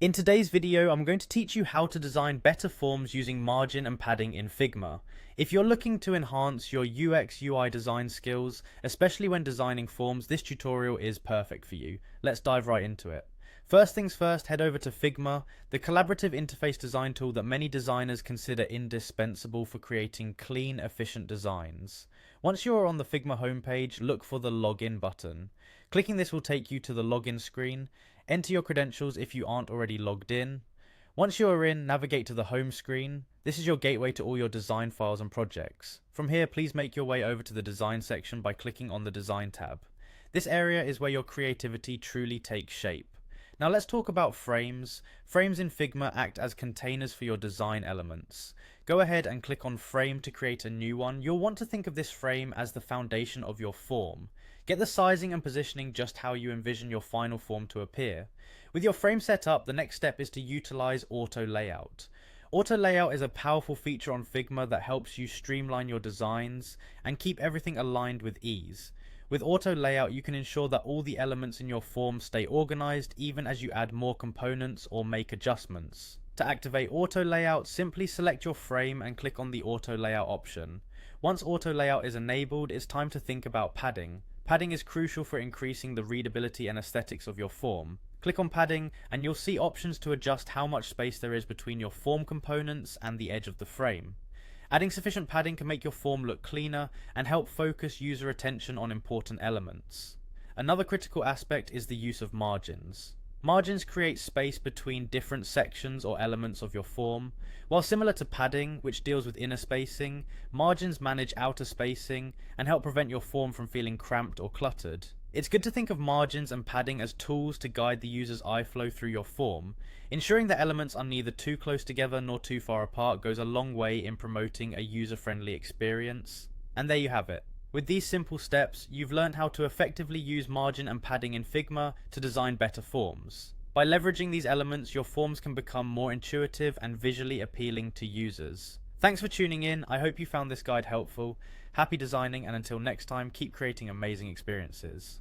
In today's video, I'm going to teach you how to design better forms using margin and padding in Figma. If you're looking to enhance your UX UI design skills, especially when designing forms, this tutorial is perfect for you. Let's dive right into it. First things first, head over to Figma, the collaborative interface design tool that many designers consider indispensable for creating clean, efficient designs. Once you're on the Figma homepage, look for the Login button. Clicking this will take you to the login screen. Enter your credentials if you aren't already logged in. Once you are in, navigate to the home screen. This is your gateway to all your design files and projects. From here, please make your way over to the design section by clicking on the design tab. This area is where your creativity truly takes shape. Now let's talk about frames. Frames in Figma act as containers for your design elements. Go ahead and click on frame to create a new one. You'll want to think of this frame as the foundation of your form. Get the sizing and positioning just how you envision your final form to appear. With your frame set up, the next step is to utilize auto layout. Auto layout is a powerful feature on Figma that helps you streamline your designs and keep everything aligned with ease. With auto layout, you can ensure that all the elements in your form stay organized even as you add more components or make adjustments. To activate auto layout, simply select your frame and click on the auto layout option. Once auto layout is enabled, it's time to think about padding. Padding is crucial for increasing the readability and aesthetics of your form. Click on padding and you'll see options to adjust how much space there is between your form components and the edge of the frame. Adding sufficient padding can make your form look cleaner and help focus user attention on important elements. Another critical aspect is the use of margins. Margins create space between different sections or elements of your form. While similar to padding, which deals with inner spacing, margins manage outer spacing and help prevent your form from feeling cramped or cluttered. It's good to think of margins and padding as tools to guide the user's eye flow through your form. Ensuring that elements are neither too close together nor too far apart goes a long way in promoting a user-friendly experience. And there you have it. With these simple steps, you've learned how to effectively use margin and padding in Figma to design better forms. By leveraging these elements, your forms can become more intuitive and visually appealing to users. Thanks for tuning in. I hope you found this guide helpful. Happy designing, and until next time, keep creating amazing experiences.